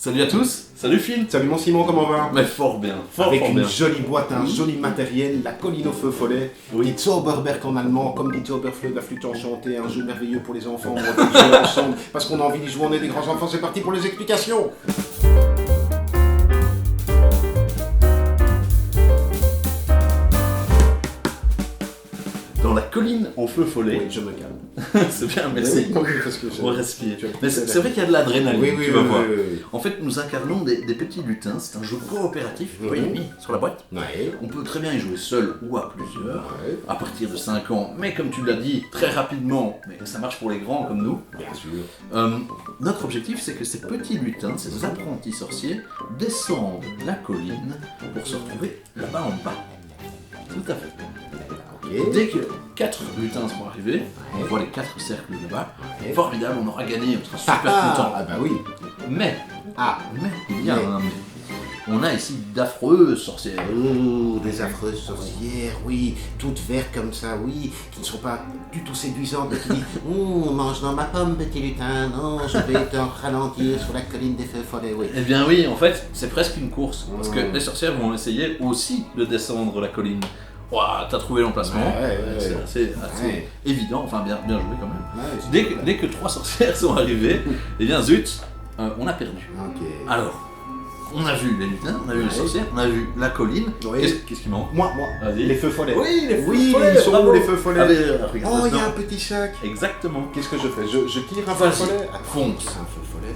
Salut à tous, salut Phil. Salut mon Simon, comment va? Mais fort bien, Avec fort une bien. jolie boîte, un joli matériel, la colline au feu follet, Oui. die Zauberberg en allemand, comme dit Zauberflöte, la flûte enchantée, un jeu merveilleux pour les enfants, on va tous jouer ensemble, parce qu'on a envie d'y jouer, on est des grands enfants, c'est parti pour les explications. Dans la colline au feu follet. Oui, je me calme. C'est bien, merci. Oui, parce que On respire. Tu as Mais c'est vrai qu'il y a de l'adrénaline, Oui, oui, tu vas oui, voir. oui, oui. En fait, nous incarnons des petits lutins, c'est un jeu coopératif, tu vois, il est mis sur la boîte. Ouais, On peut très bien y jouer seul ou à plusieurs, ouais, à partir de 5 ans, mais comme tu l'as dit, très rapidement, mais ça marche pour les grands comme nous. bien sûr. Notre objectif, c'est que ces petits lutins, ces apprentis sorciers, descendent la colline pour se retrouver là-bas en bas. Tout à fait. Ok. Dès que 4 lutins seront arrivés, on voit les 4 cercles là-bas, Ouais. formidable, on aura gagné, on sera super content. Ah bah oui. Mais, Ah, il y a Mais. un mais. On a ici d'affreuses sorcières. oh, des affreuses sorcières, oui, toutes vertes comme ça, oui, qui ne sont pas du tout séduisantes, mais qui disent « Oh, mange dans ma pomme, petit lutin, non, je vais te ralentir sur la colline des feux follets, oui. » Eh bien oui, en fait, c'est presque une course, parce que les sorcières vont essayer aussi de descendre la colline. Ouah, t'as trouvé l'emplacement, Ouais, c'est ouais. assez Ouais. évident, enfin bien joué quand même. Ouais, c'est Dès que 3 sorcières sont arrivées, eh bien zut, on a perdu. Ok. Alors, on a vu les lutins, on a vu Ouais. les sorcières, on a vu la colline. Oui. Qu'est-ce qui manque? Moi, Vas-y. les feux follets. Oui, les feux Oui, follets, ils sont bravo. où les feux follets? Ah, mais, regarde Oh, il y a dedans. un petit sac. Exactement. Qu'est-ce que je fais? Je tire un feu Vas-y, follet? fonce. Un feu follet.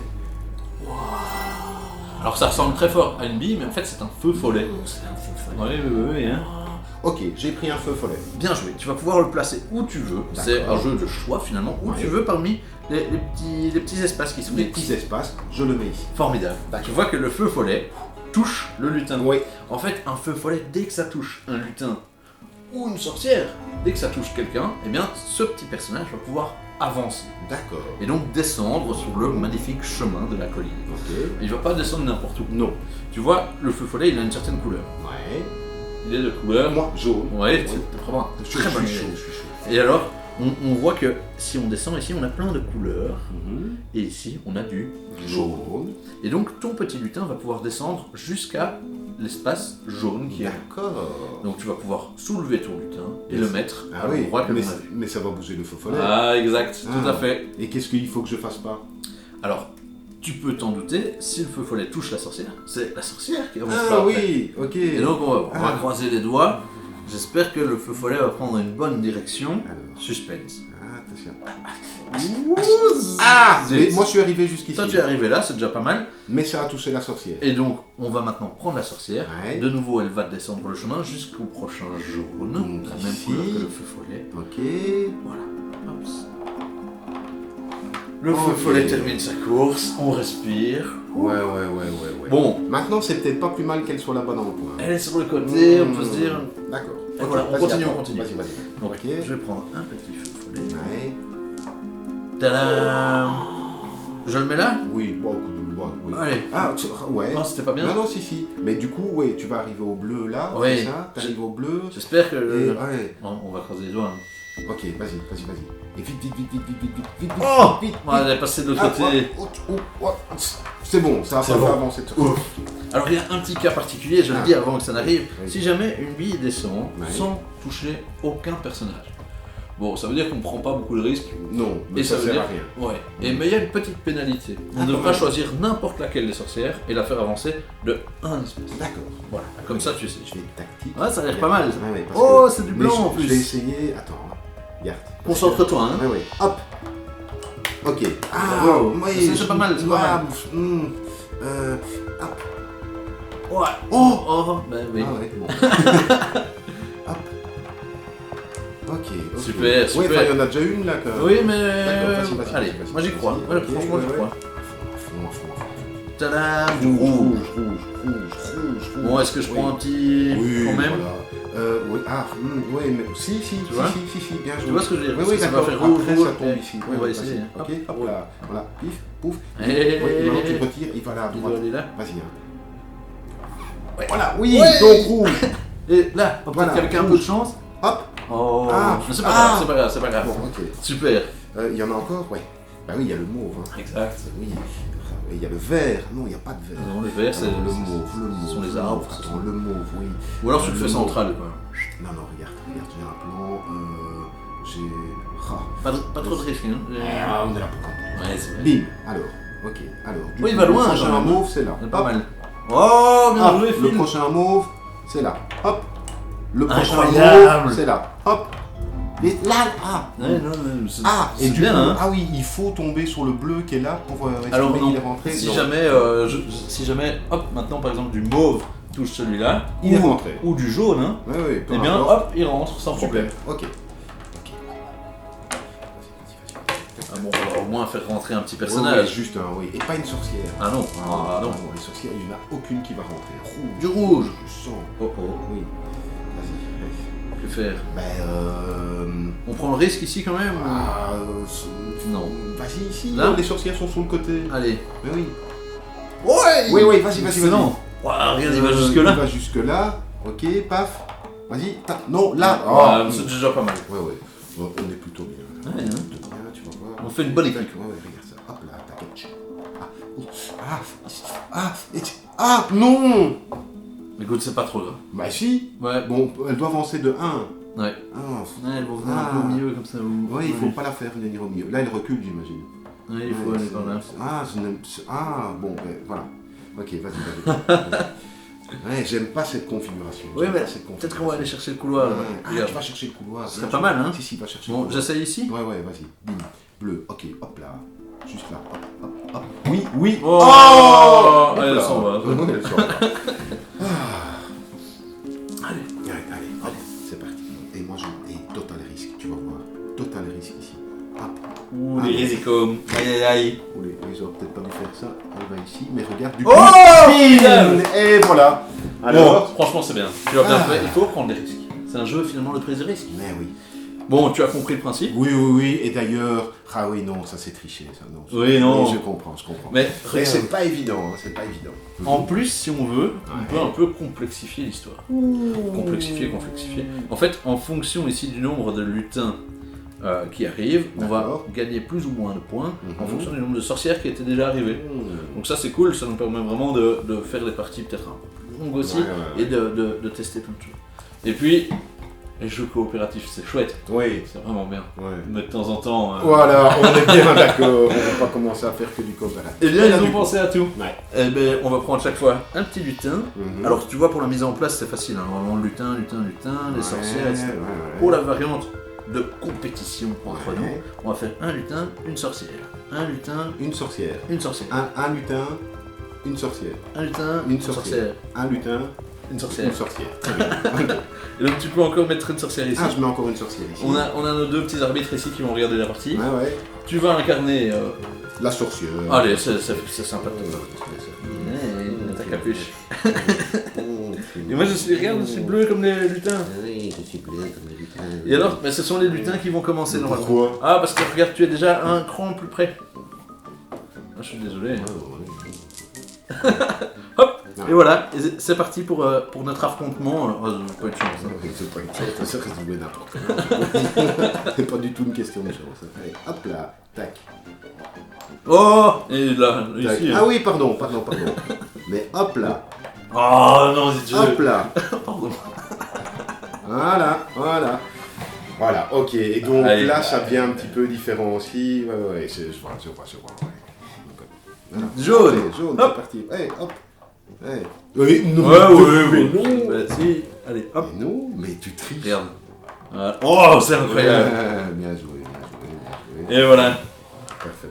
Alors ça ressemble très fort à une bille, mais en fait c'est un feu follet. Oh, c'est un feu follet. Oui, hein. Ok, j'ai pris un feu follet. Bien joué, tu vas pouvoir le placer où tu veux. C'est un jeu de choix finalement, où Ouais. tu veux parmi les petits espaces qui sont Les des petits espaces, je le mets ici. Formidable. D'accord. Tu vois que le feu follet touche le lutin. Oui. En fait, un feu follet, dès que ça touche un lutin ou une sorcière, dès que ça touche quelqu'un, eh bien ce petit personnage va pouvoir avancer. D'accord. Et donc descendre sur le magnifique chemin de la colline. Ok. Et il va pas descendre n'importe où. Non. Tu vois, le feu follet, il a une certaine couleur. Ouais. Il est de couleur. Moi, jaune. Ouais, Oui. c'est vraiment Je une suis très bonne chaud, idée. je suis chaud. Et alors, on voit que si on descend ici, on a plein de couleurs. Mhm. Et ici, on a du jaune. Jaune. Et donc, ton petit lutin va pouvoir descendre jusqu'à l'espace jaune qui est là. D'accord. Donc, tu vas pouvoir soulever ton lutin et le mettre Ah à oui, l'endroit que l'on mais, a vu. mais ça va bouger le feu follet. Ah, exact, tout Ah. à fait. Et qu'est-ce qu'il faut que je fasse pas? Alors, tu peux t'en douter, si le feu follet touche la sorcière, c'est la sorcière qui avance Ah pas après. oui, ok. Et donc, on va Ah. croiser les doigts. J'espère que le feu follet va prendre une bonne direction. Alors, Suspense. attention. Ah, Mais moi je suis arrivé jusqu'ici. Toi, tu es arrivé là, c'est déjà pas mal. Mais ça a touché la sorcière. Et donc, on va maintenant prendre la sorcière. Ouais. De nouveau, elle va descendre le chemin jusqu'au prochain jaune. Donc, La même ici. couleur que le feu follet. Ok. Voilà. Hop. Le feu Ok. follet termine sa course. On respire. Ouais. Bon, Maintenant, c'est peut-être pas plus mal qu'elle soit là-bas dans le coin. elle est sur le côté, on peut se dire. D'accord. Et voilà, on vas-y, continue, attends. on continue. Vas-y. Donc, Ok. je vais prendre un petit feu follet. Ouais. Tadam. Je le mets là? Oui, bon, coup de bois, oui. Allez. Ah, ouais. Non, c'était pas bien? Non, si. Mais du coup, oui, tu vas arriver au bleu là, Oui. c'est ça? T'arrives au bleu. J'espère que. Et, ouais. Bon, on va croiser les doigts. Hein. Ok, vas-y. Et vite. Oh vite. On va passer de l'autre côté. C'est bon, ça va C'est pas bon. faire avancer. Alors il y a un petit cas particulier, je le Ah. dis avant que ça n'arrive. Oui. Si jamais une bille descend Ouais. sans toucher aucun personnage. Bon, ça veut dire qu'on prend pas beaucoup de risques. Non, mais Et ça ça veut sert dire- à rien. Ouais. Et mais il y a une petite pénalité. On Ah, devra quand même. choisir n'importe laquelle des sorcières et la faire avancer de un espèce. D'accord. Voilà. Comme ça tu sais. Je vais être tactique. Ouais, ça a l'air pas mal. Ouais, parce Oh, que- c'est du mais blanc en Je vais plus. essayer. Attends, regarde. Concentre-toi, hein. Ouais. Hop. Ok. Bravo. oui. C'est pas mal, c'est pas mal. Hop. Ouais. Oh. Oh, ben oui. Ah ouais, bon. Hop. Ok. Super, Ouais, super. enfin, il y en a déjà une là. Oui, mais. D'accord, vas-y. Allez, moi j'y crois. Vas-y, Ouais, ok, franchement, j'y ouais, crois. À fond. Tadam, du rouge. Rouge. Bon, est-ce que je prends Oui. un petit. Oui, quand même voilà. Oui, oui, mais si, vois bien joué. Tu vois ce que je veux dire? Oui, Parce que ça va d'accord. faire rouge, Après, rouge, ça tombe et- ici. on va essayer. vas-y. Hop, Ok, hop. voilà, pif, pouf. Et- Oui, maintenant tu retires, il va là à Il droite. doit aller là. Vas-y. Ouais. Voilà, oui, Ouais. donc rouge. Et là, peut-être Voilà, qu'avec un peu rouge. de chance. Hop. Oh, Ah. mais c'est pas Ah. grave, c'est pas grave, c'est pas grave. Bon, ok. Super. Il y en a encore, ouais. Bah oui, il y a le mauve. Hein. Exact. Oui. Et il y a le vert. Non, il n'y a pas de vert. Non, le vert, c'est Alors, le mauve. ce sont les arbres. Attends, le mauve, oui. Ou alors tu le Le fais mauve. central, quoi. Non, regarde, j'ai un plan. J'ai. Pas trop de risques, hein. Ah, on est là pour un Ouais, c'est vrai. Bim. Alors, ok. Alors, Oui, il va loin, le prochain quand même. mauve, c'est là. C'est pas Hop. mal. Oh, bien Hop, joué, le Phil. prochain mauve, c'est là. Hop. Le prochain Incroyable. mauve, c'est là. Hop. Et là, ah. Ouais, non, c'est Et c'est du bien, coup, hein. ah oui, il faut tomber sur le bleu qui est là pour Alors estimer non, qu'il est rentré. si Non. jamais, si jamais, hop, maintenant par exemple du mauve touche celui-là, Il est ou, rentré. ou du jaune, hein, Ouais, ouais, peu eh bien importe. hop, il rentre sans Super. problème. Ok. Ah bon, on va au moins faire rentrer un petit Ouais, personnage. juste un, oui. Et pas une sorcière. Ah non, ah non. Les sorcières, il n'y en a aucune qui va rentrer. Rouge. Du rouge. Je sens. Oh oh, Oui. Vas-y. que faire? Ben, On prend le risque ici quand même ou- Non. Vas-y, ici. Là Les sorcières sont sur le côté. Allez. Mais oui. Ouais. Oui, vas-y. Excellent. Ouah, regarde, il va jusque Il là. va jusque là. Ok, paf. Vas-y. Non, là. Ah, c'est déjà pas mal. Ouais. Bon, on est plutôt bien. Ouais, hein. Plutôt bien, tu vas voir. On fait une bonne équipe. Ouais, regarde ça. Hop là, t'inquiète. Non. Écoute, c'est pas trop grave. Bah si. Ouais. Bon, elle doit avancer de 1. Ouais. Ah, Ouais, elles vont venir un peu au milieu comme ça. oui, il faut pas la faire venir au milieu. Là, elle recule, j'imagine. Ouais, il faut aller par là. Bon, ben voilà. Ok, vas-y. Ouais, j'aime pas cette configuration. Ouais, J'aime mais pas cette configuration. peut-être qu'on va aller chercher le couloir. là. Ah, Regarde. tu vas chercher le couloir. Ce serait pas mal, hein. Si, va chercher Bon, le couloir. j'essaye ici. Ouais, vas-y. Bim. Bleu. Ok, hop là. Juste là. Hop. Oui. Oh, Hop elle là. s'en va. Ouais, elle s'en va. Allez. Allez, c'est parti. Et moi, j'ai total risque, tu vas voir. Total risque ici. Hop. Ouh, les risques. Aïe. Oulé, ils auraient peut-être pas dû faire ça. Elle va ici, mais regarde du Oh, coup. formidable. Et voilà. Bon, Alors. franchement, c'est bien. Tu as bien Ah. fait. Il faut prendre des risques. C'est un jeu finalement de prise de risque. Mais oui. Bon, tu as compris le principe. Oui. Et d'ailleurs, ah oui, non, ça c'est triché, ça. Non, Oui, non. Je comprends. Mais Mais regarde, c'est pas évident, hein, c'est pas évident. en plus, si on veut, on peut un peu complexifier l'histoire. Complexifier. En fait, en fonction ici du nombre de lutins qui arrivent, on va D'accord. gagner plus ou moins de points en Mhm. fonction du nombre de sorcières qui étaient déjà arrivées. Donc ça c'est cool, ça nous permet vraiment de faire des parties peut-être un peu plus longues aussi Ouais. et de tester plein de choses. Et puis, les jeux coopératifs c'est chouette, Oui. c'est vraiment bien. Ouais. Mais de temps en temps... Voilà, on est bien d'accord. On va pas commencer à faire que du coopératif. Eh bien, ils ont pensé à tout. Ouais. Eh bien, on va prendre chaque fois un petit lutin. Mhm. Alors, tu vois, pour la mise en place, c'est facile. Hein. Vraiment, lutin, les sorcières, etc. Ouais. Pour la variante de compétition entre Ouais. nous, on va faire un lutin, une sorcière. Un lutin, Une sorcière. une sorcière. Un lutin, une sorcière. Un lutin, Une sorcière. Un lutin, Une sorcière. une sorcière. Très bien. Ok. Et donc, tu peux encore mettre une sorcière ici. Ah, je mets encore une sorcière ici. On a nos deux petits arbitres ici qui vont regarder la partie. Ouais. Tu vas incarner. La sorcière. Allez, c'est sympa. Mets ta capuche. Et moi, je suis bleu comme les lutins. Oui, je suis bleu comme le lutin. Et alors, mais ce sont les lutins qui vont commencer normalement. Pourquoi? Ah, parce que regarde, tu es déjà un cran plus près. Ah, je suis désolé. Hop. Et voilà, et c'est parti pour notre affrontement. Oh, pas de chance. Hein. C'est pas une chance, ça reste jouer n'importe quoi. C'est pas du tout une question de chance. Allez, hop là, tac. Oh. Et là, tac. ici. Ah oui, pardon. Mais hop là, Oh non, si tu hop là. Pardon. Voilà. Voilà, ok. Et donc Allez. là, ça devient un petit peu différent aussi. Ouais, je vois. Ouais. Voilà. Jaune. Allez, jaune, Hop. c'est parti. Hey, hop. Hey. Oui, non. Ouais. non. Bah, si. Allez, hop. Mais non, mais tu triches. Regarde. Voilà. Oh, c'est incroyable. Bien joué. Et voilà. Parfait.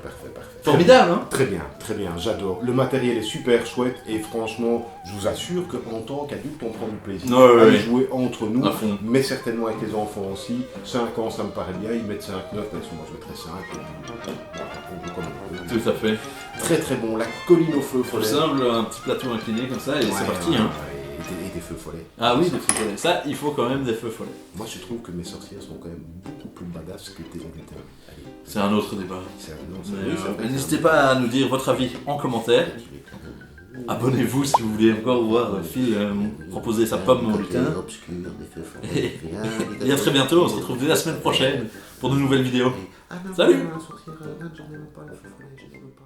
Formidable, hein. Très bien, j'adore. Le matériel est super chouette et franchement, je vous assure qu'en tant qu'adulte, on prend du plaisir Ouais, à ouais. jouer entre nous, À fond. mais certainement avec les enfants aussi. 5 ans, ça me paraît bien, ils mettent 5 notes, mais moi je mettrais 5. On joue comme on peut. Tout à fait. Très bon, la colline au feu Tout follet. simple, un petit plateau incliné comme ça et c'est parti, hein. Et des feux follets. Ah oui, des feux follets. Ça, il faut quand même des feux follets. Moi je trouve que mes sorcières sont quand même beaucoup plus badass que tes lutins. Allez, C'est un autre débat. c'est un Mais, n'hésitez pas à nous dire votre avis en commentaire. Abonnez-vous si vous voulez encore voir Phil proposer sa pomme au lutin. Et à très bientôt, on se retrouve dès la semaine prochaine pour de nouvelles vidéos. Ah non, Salut. la sorcière, là, j'en ai même pas, le feu follet, je n'en veux pas.